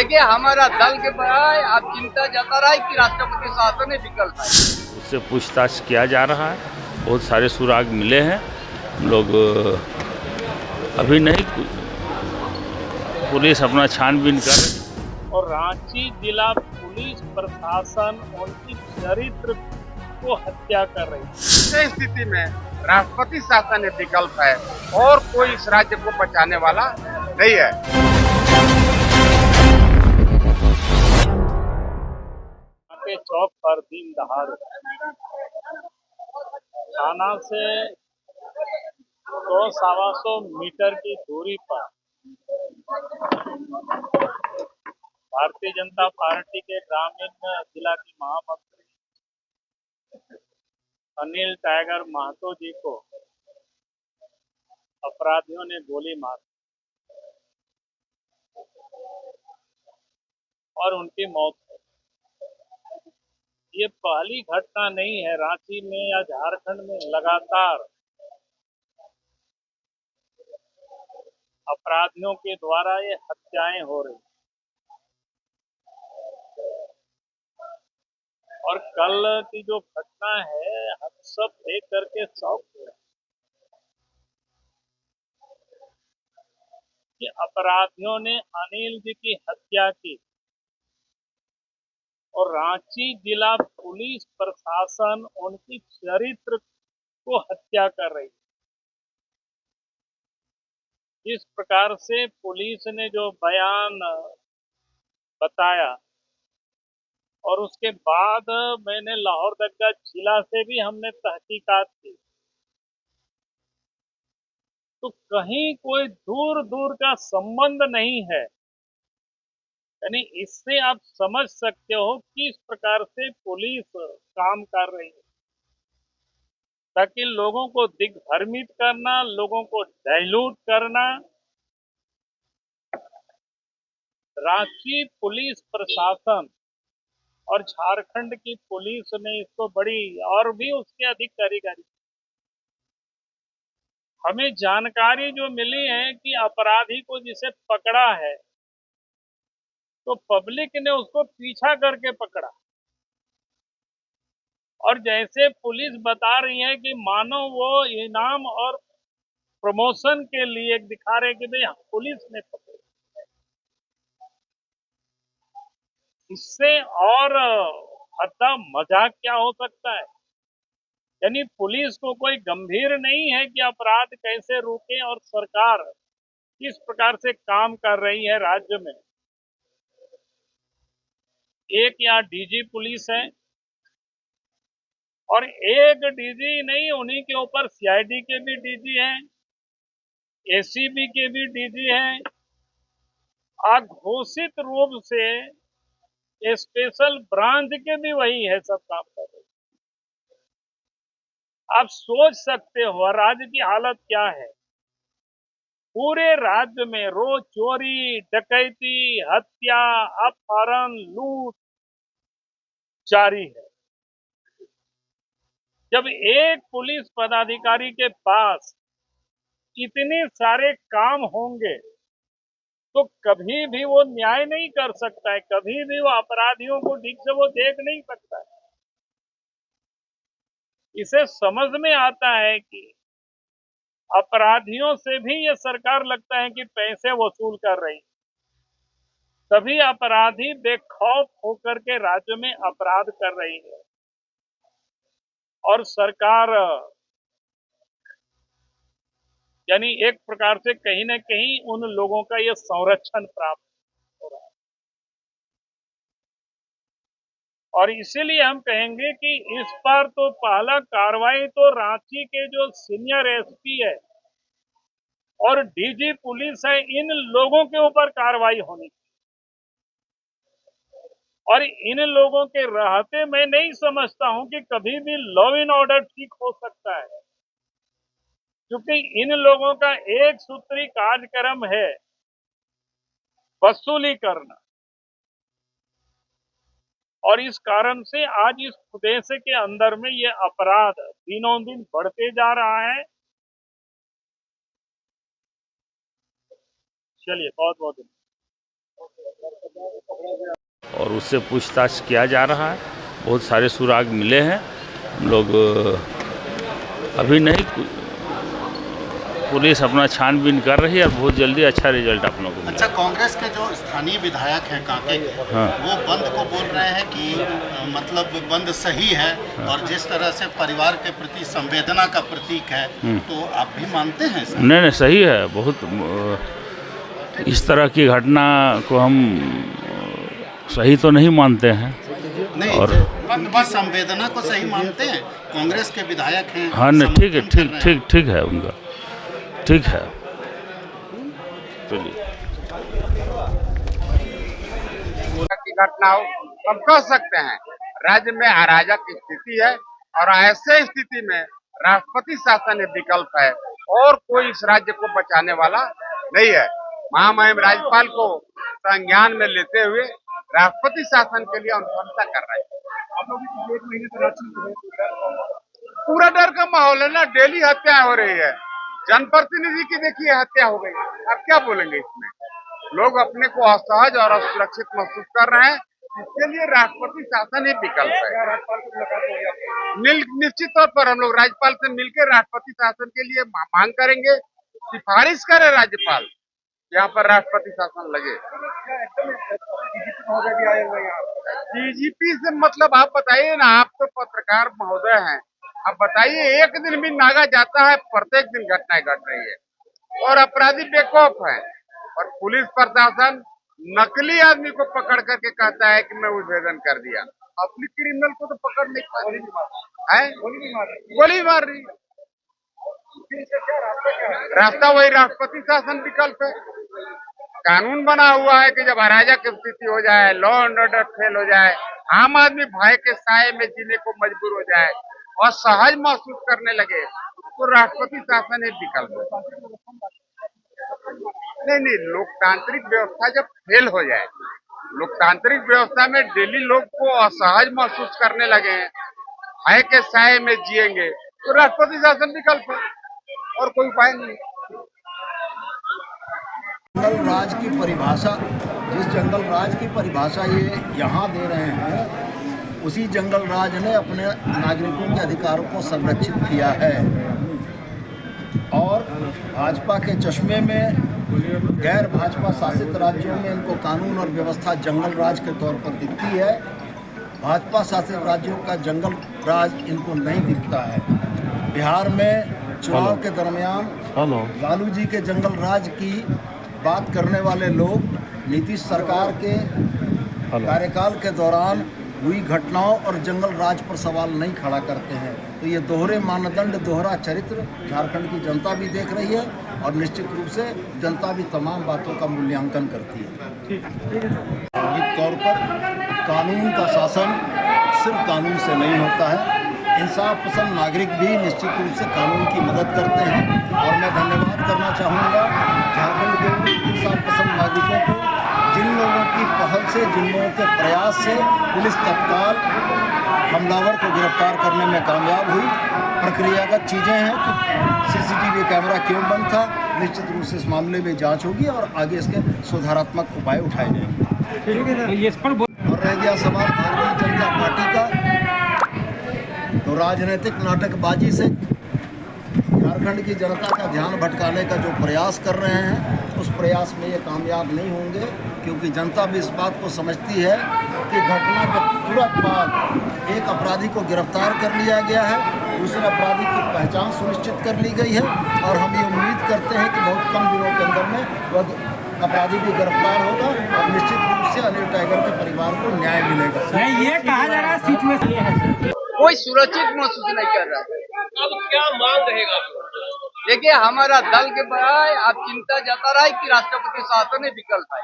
देखिए हमारा दल के बजाय आप चिंता जता रहा है कि राष्ट्रपति शासन में विकल्प है। उससे पूछताछ किया जा रहा है, बहुत सारे सुराग मिले हैं। हम लोग अभी नहीं, पुलिस अपना छानबीन कर रही है। और रांची जिला पुलिस प्रशासन उनकी चरित्र को हत्या कर रही है। इस स्थिति में राष्ट्रपति शासन एक विकल्प है और कोई इस राज्य को बचाने वाला नहीं है। के चौक पर दिन दहाड़े थाना से 100-125 मीटर की दूरी पर भारतीय जनता पार्टी के ग्रामीण जिला की महामंत्री अनिल टाइगर महतो जी को अपराधियों ने गोली मार और उनकी मौत हो। ये पहली घटना नहीं है रांची में या झारखंड में, लगातार अपराधियों के द्वारा ये हत्याएं हो रही। और कल की जो घटना है, हम सब देख करके शौक हुए कि अपराधियों ने अनिल जी की हत्या की और रांची जिला पुलिस प्रशासन उनकी चरित्र को हत्या कर रही। जिस प्रकार से पुलिस ने जो बयान बताया और उसके बाद मैंने लाहौरदगा जिला से भी हमने तहकीकात की, तो कहीं कोई दूर दूर का संबंध नहीं है। यानी इससे आप समझ सकते हो किस प्रकार से पुलिस काम कर रही है, ताकि लोगों को दिग्भ्रमित करना, लोगों को डाइल्यूट करना। रांची पुलिस प्रशासन और झारखंड की पुलिस ने इसको बड़ी और भी उसके अधिक कारीगरी। हमें जानकारी जो मिली है कि अपराधी को जिसे पकड़ा है तो पब्लिक ने उसको पीछा करके पकड़ा, और जैसे पुलिस बता रही है कि मानो वो इनाम और प्रमोशन के लिए दिखा रहे कि भाई पुलिस ने पकड़ा। इससे और हद्दा मजाक क्या हो सकता है। यानी पुलिस को कोई गंभीर नहीं है कि अपराध कैसे रोके, और सरकार किस प्रकार से काम कर रही है राज्य में। एक यहाँ डीजी पुलिस है और एक डीजी नहीं, उन्हीं के ऊपर सीआईडी के भी डीजी हैं, एसीबी के भी डीजी हैं। अघोषित रूप से स्पेशल ब्रांच के भी वही है, सब काम कर रहे। आप सोच सकते हो राज्य की हालत क्या है। पूरे राज्य में रोज चोरी, डकैती, हत्या, अपहरण, लूट जारी है। जब एक पुलिस पदाधिकारी के पास इतने सारे काम होंगे तो कभी भी वो न्याय नहीं कर सकता है, कभी भी वो अपराधियों को ठीक से वो देख नहीं सकता है। इसे समझ में आता है कि अपराधियों से भी ये सरकार लगता है कि पैसे वसूल कर रही, तभी अपराधी बेखौफ होकर के राज्य में अपराध कर रही है। और सरकार यानी एक प्रकार से कहीं न कहीं उन लोगों का ये संरक्षण प्राप्त हो रहा है। और इसीलिए हम कहेंगे कि इस बार तो पहला कार्रवाई तो रांची के जो सीनियर एसपी है और डीजी पुलिस है, इन लोगों के ऊपर कार्रवाई होनी चाहिए। और इन लोगों के रहते मैं नहीं समझता हूं कि कभी भी लॉ एंड ऑर्डर ठीक हो सकता है, क्योंकि इन लोगों का एक सूत्री कार्यक्रम है वसूली करना। और इस कारण से आज इस प्रदेश के अंदर में ये अपराध दिनों दिन बढ़ते जा रहा है। चलिए, बहुत बहुत धन्यवाद। और उससे पूछताछ किया जा रहा है। बहुत सारे सुराग मिले हैं। हम लोग अभी नहीं, पुलिस अपना छानबीन कर रही है और बहुत जल्दी अच्छा रिजल्ट आप लोगों को अच्छा, मिलेगा। कांग्रेस के जो स्थानीय विधायक हैं कांके के, हाँ। वो बंद को बोल रहे हैं कि मतलब बंद सही है और जिस तरह से परिवार के प्रति संवेदना का प्रतीक है, तो आप भी मानते हैं इसको? नहीं नहीं, सही है। बहुत इस तरह की घटना को हम सही तो नहीं मानते हैं। नहीं, और उनकी संवेदना को सही मानते हैं? कांग्रेस के विधायक हैं। हाँ नहीं, ठीक है, समर्थन कर रहे हैं। ठीक है उनका, ठीक है। चलिए, की घटना हो, हम कह सकते हैं राज्य में अराजक स्थिति है और ऐसे स्थिति में राष्ट्रपति शासन एक विकल्प है और कोई इस राज्य को बचाने वाला नहीं है। महामहिम राज्यपाल को संज्ञान में लेते हुए राष्ट्रपति शासन के लिए अनुशंसा कर रहे हैं। पूरा डर का माहौल है ना, डेली हत्या हो रही है। जनप्रतिनिधि की देखिए हत्या हो गई, अब क्या बोलेंगे इसमें? लोग अपने को असहज और असुरक्षित महसूस कर रहे हैं, इसके लिए राष्ट्रपति शासन ही विकल्प है। निश्चित तौर पर हम लोग राज्यपाल से मिलकर राष्ट्रपति शासन के लिए मांग करेंगे, सिफारिश करे राज्यपाल, यहाँ पर राष्ट्रपति शासन लगे। डीजीपी से मतलब आप बताइए ना, आप तो पत्रकार महोदय हैं, आप बताइए, एक दिन भी नागा जाता है, प्रत्येक दिन घटनाएं घट रही है और अपराधी बेखौफ है और पुलिस प्रशासन नकली आदमी को पकड़ करके कहता है कि मैं उद्भेदन कर दिया। असली क्रिमिनल को तो पकड़ नहीं पा रही है, गोली मार रही। रास्ता वही राष्ट्रपति शासन विकल्प है। कानून बना हुआ है कि जब अराजक स्थिति हो जाए, लॉ एंड ऑर्डर फेल हो जाए, आम आदमी भय के साए में जीने को मजबूर हो जाए और सहज महसूस करने लगे, तो राष्ट्रपति शासन एक विकल्प है। नहीं, लोकतांत्रिक व्यवस्था जब फेल हो जाए, लोकतांत्रिक व्यवस्था में डेली लोग को असहज महसूस करने लगे, भय के साए में जिएंगे, तो राष्ट्रपति शासन विकल्प है और कोई उपाय नहीं। जंगल राज की परिभाषा, जिस जंगल राज की परिभाषा ये यहाँ दे रहे हैं, उसी जंगल राज ने अपने नागरिकों के अधिकारों को संरक्षित किया है और भाजपा के चश्मे में गैर भाजपा शासित राज्यों में इनको कानून और व्यवस्था जंगल राज के तौर पर दिखती है। भाजपा शासित राज्यों का जंगल राज इनको नहीं दिखता है। बिहार में चुनाव के दरमियान लालू जी के जंगल राज की बात करने वाले लोग नीतीश सरकार के कार्यकाल के दौरान हुई घटनाओं और जंगल राज पर सवाल नहीं खड़ा करते हैं। तो ये दोहरे मानदंड, दोहरा चरित्र झारखंड की जनता भी देख रही है और निश्चित रूप से जनता भी तमाम बातों का मूल्यांकन करती है। स्वाभाविक तौर पर कानून का शासन सिर्फ कानून से नहीं होता है। इंसाफ पसंद नागरिक भी निश्चित रूप से कानून की मदद करते हैं और मैं धन्यवाद करना चाहूँगा झारखंड के इंसाफ पसंद नागरिकों को, जिन लोगों की पहल से, जिन लोगों के प्रयास से पुलिस तत्काल हमलावर को गिरफ्तार करने में कामयाब हुई। प्रक्रियागत चीज़ें हैं कि सीसीटीवी कैमरा क्यों बंद था, निश्चित रूप से इस मामले में जांच होगी और आगे इसके सुधारात्मक उपाय उठाए जाएंगे। और रह गया सवाल भारतीय जनता पार्टी का, तो राजनीतिक नाटकबाजी से झारखंड की जनता का ध्यान भटकाने का जो प्रयास कर रहे हैं, उस प्रयास में ये कामयाब नहीं होंगे, क्योंकि जनता भी इस बात को समझती है कि घटना के तुरंत बाद एक अपराधी को गिरफ्तार कर लिया गया है, दूसरे अपराधी की पहचान सुनिश्चित कर ली गई है और हम ये उम्मीद करते हैं कि बहुत कम दिनों के अंदर में वह अपराधी भी गिरफ्तार होगा और निश्चित रूप से अनिल टाइगर के परिवार को न्याय मिलेगा। ये कहा जा रहा है सीट में कोई सुरक्षित महसूस नहीं कर रहा है। अब क्या मांग रहेगा? देखिए, हमारा दल के बजाय आप चिंता जता रहा है कि राष्ट्रपति शासन विकल्प है।